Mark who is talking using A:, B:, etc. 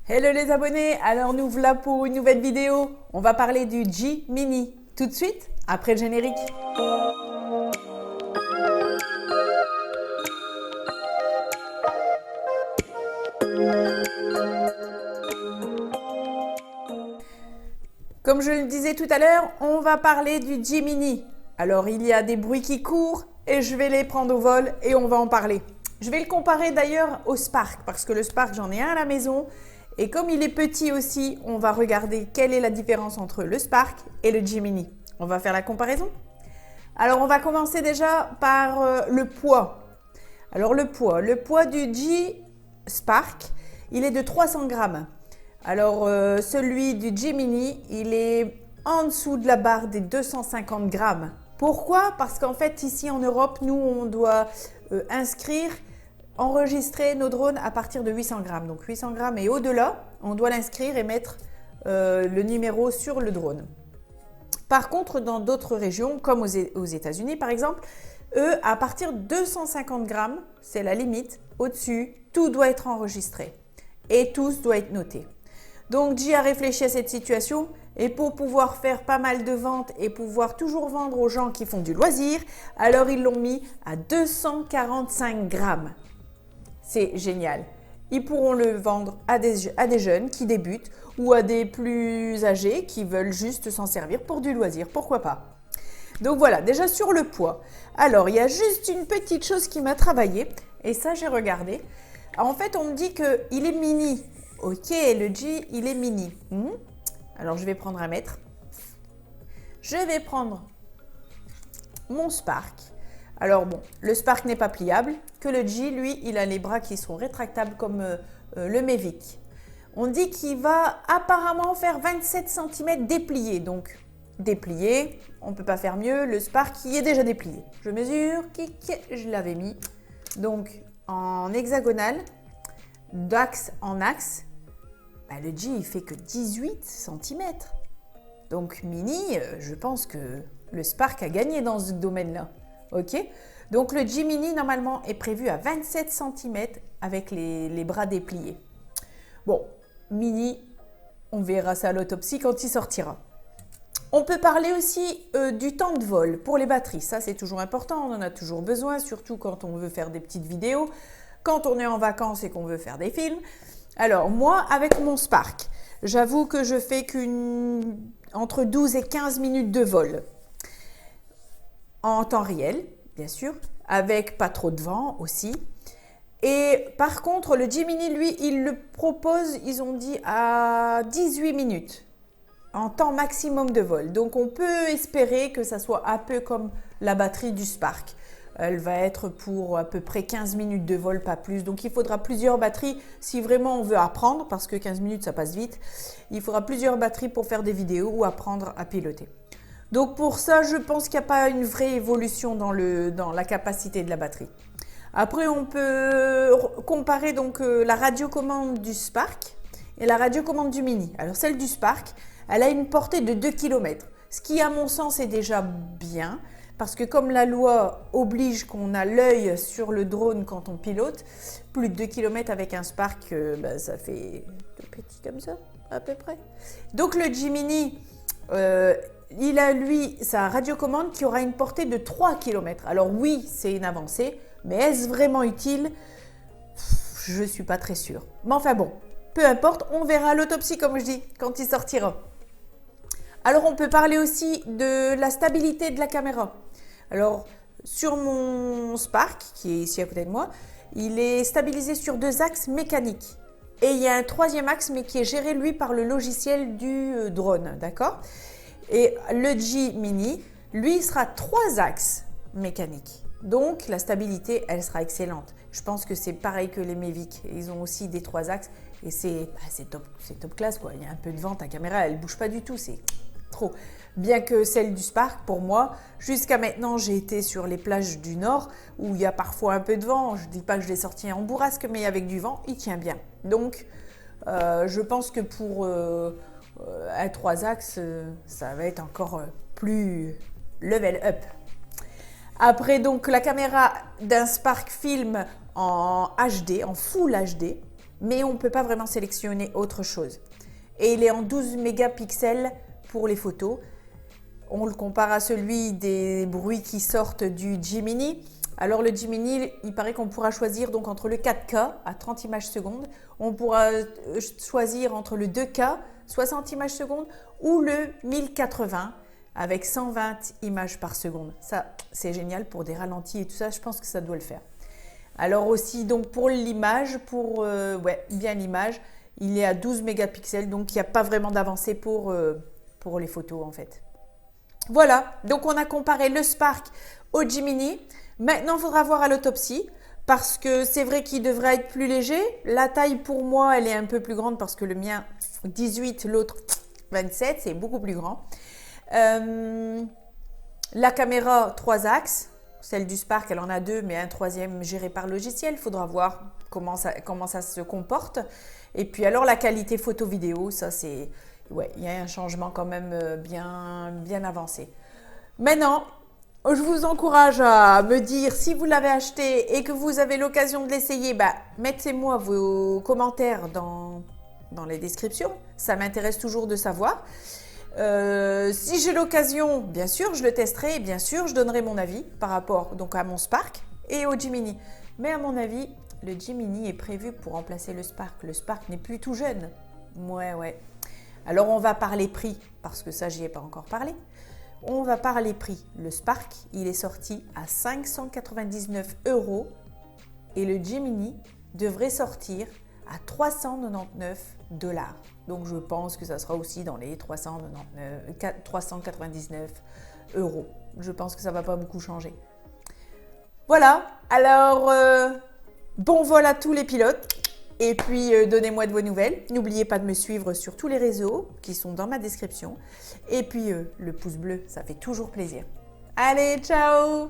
A: Hello les abonnés, alors nous voilà pour une nouvelle vidéo. On va parler du G-Mini. Tout de suite, après le générique. Comme je le disais tout à l'heure, on va parler du G-Mini. Alors il y a des bruits qui courent et je vais les prendre au vol et on va en parler. Je vais le comparer d'ailleurs au Spark parce que le Spark j'en ai un à la maison. Et comme il est petit aussi, on va regarder quelle est la différence entre le Spark et le G-Mini. On va faire la comparaison. Alors on va commencer déjà par le poids. Alors le poids du G-Spark, il est de 300 grammes. Alors celui du G-Mini, il est en dessous de la barre des 250 grammes. Pourquoi? Parce qu'en fait ici en Europe, nous on doit enregistrer nos drones à partir de 800 grammes. Donc 800 grammes et au-delà, on doit l'inscrire et mettre le numéro sur le drone. Par contre, dans d'autres régions, comme aux États-Unis par exemple, eux, à partir de 250 grammes, c'est la limite. Au-dessus, tout doit être enregistré et tout doit être noté. Donc, G a réfléchi à cette situation et pour pouvoir faire pas mal de ventes et pouvoir toujours vendre aux gens qui font du loisir, alors ils l'ont mis à 245 grammes. C'est génial. Ils pourront le vendre à des jeunes qui débutent ou à des plus âgés qui veulent juste s'en servir pour du loisir. Pourquoi pas? Donc voilà, déjà sur le poids. Alors, il y a juste une petite chose qui m'a travaillé et ça, j'ai regardé. En fait, on me dit qu'il est mini. Ok, le G, il est mini. Alors, je vais prendre un mètre. Je vais prendre mon Spark. Alors bon, le Spark n'est pas pliable, que le G, lui, il a les bras qui sont rétractables comme le Mavic. On dit qu'il va apparemment faire 27 cm déplié, donc déplié, on ne peut pas faire mieux, le Spark il est déjà déplié. Je mesure, je l'avais mis, donc en hexagonal, d'axe en axe, le G il fait que 18 cm. Donc mini, je pense que le Spark a gagné dans ce domaine-là. Ok, donc le G-Mini normalement est prévu à 27 cm avec les bras dépliés. Bon, mini, on verra ça à l'autopsie quand il sortira. On peut parler aussi du temps de vol pour les batteries. Ça, c'est toujours important, on en a toujours besoin, surtout quand on veut faire des petites vidéos, quand on est en vacances et qu'on veut faire des films. Alors moi, avec mon Spark, j'avoue que je fais entre 12 et 15 minutes de vol. En temps réel, bien sûr, avec pas trop de vent aussi. Et par contre, le G-Mini, lui, il le propose, ils ont dit, à 18 minutes en temps maximum de vol. Donc, on peut espérer que ça soit un peu comme la batterie du Spark. Elle va être pour à peu près 15 minutes de vol, pas plus. Donc, il faudra plusieurs batteries si vraiment on veut apprendre, parce que 15 minutes, ça passe vite. Il faudra plusieurs batteries pour faire des vidéos ou apprendre à piloter. Donc pour ça, je pense qu'il n'y a pas une vraie évolution dans la capacité de la batterie. Après, on peut comparer donc la radiocommande du Spark et la radiocommande du Mini. Alors celle du Spark, elle a une portée de 2 km, ce qui à mon sens est déjà bien, parce que comme la loi oblige qu'on a l'œil sur le drone quand on pilote, plus de 2 km avec un Spark, ça fait tout petit comme ça, à peu près. Donc le G-Mini, il a lui sa radiocommande qui aura une portée de 3 km. Alors oui, c'est une avancée, mais est-ce vraiment utile? Je ne suis pas très sûre. Mais enfin bon, peu importe, on verra à l'autopsie comme je dis, quand il sortira. Alors on peut parler aussi de la stabilité de la caméra. Alors sur mon Spark, qui est ici à côté de moi, il est stabilisé sur 2 axes mécaniques. Et il y a un 3e axe, mais qui est géré lui par le logiciel du drone, d'accord? Et le G-Mini, lui, sera 3 axes mécaniques. Donc, la stabilité, elle sera excellente. Je pense que c'est pareil que les Mavic. Ils ont aussi des 3 axes et c'est top classe, quoi. Il y a un peu de vent, ta caméra, elle ne bouge pas du tout. C'est trop. Bien que celle du Spark, pour moi, jusqu'à maintenant, j'ai été sur les plages du Nord où il y a parfois un peu de vent. Je ne dis pas que je l'ai sorti en bourrasque, mais avec du vent, il tient bien. Donc, je pense que pour à 3 axes, ça va être encore plus level up. Après, donc, la caméra d'un Spark filme en HD, en Full HD, mais on ne peut pas vraiment sélectionner autre chose. Et il est en 12 mégapixels pour les photos. On le compare à celui des bruits qui sortent du Gemini. Alors le Gemini, il paraît qu'on pourra choisir donc entre le 4K à 30 images secondes, on pourra choisir entre le 2K 60 images secondes ou le 1080 avec 120 images par seconde. Ça, c'est génial pour des ralentis et tout ça, je pense que ça doit le faire. Alors aussi, donc pour l'image, bien l'image, il est à 12 mégapixels, donc il n'y a pas vraiment d'avancée pour les photos en fait. Voilà, donc on a comparé le Spark au Gemini. Maintenant, il faudra voir à l'autopsie parce que c'est vrai qu'il devrait être plus léger. La taille pour moi, elle est un peu plus grande parce que le mien 18, l'autre 27, c'est beaucoup plus grand. La caméra 3 axes, celle du Spark, elle en a 2, mais un troisième géré par logiciel. Il faudra voir comment ça se comporte. Et puis alors la qualité photo-vidéo, ça c'est... Ouais, il y a un changement quand même bien avancé. Maintenant, je vous encourage à me dire si vous l'avez acheté et que vous avez l'occasion de l'essayer, mettez-moi vos commentaires dans les descriptions. Ça m'intéresse toujours de savoir. Si j'ai l'occasion, bien sûr, je le testerai et bien sûr, je donnerai mon avis par rapport donc à mon Spark et au Gemini. Mais à mon avis, le Gemini est prévu pour remplacer le Spark. Le Spark n'est plus tout jeune. Ouais. Alors, on va parler prix, parce que ça, j'y ai pas encore parlé. On va parler prix. Le Spark, il est sorti à 599 € et le Gemini devrait sortir à 399 $. Donc, je pense que ça sera aussi dans les 399 €. Je pense que ça ne va pas beaucoup changer. Voilà. Alors, bon vol à tous les pilotes. Et puis, donnez-moi de vos nouvelles. N'oubliez pas de me suivre sur tous les réseaux qui sont dans ma description. Et puis, le pouce bleu, ça fait toujours plaisir. Allez, ciao!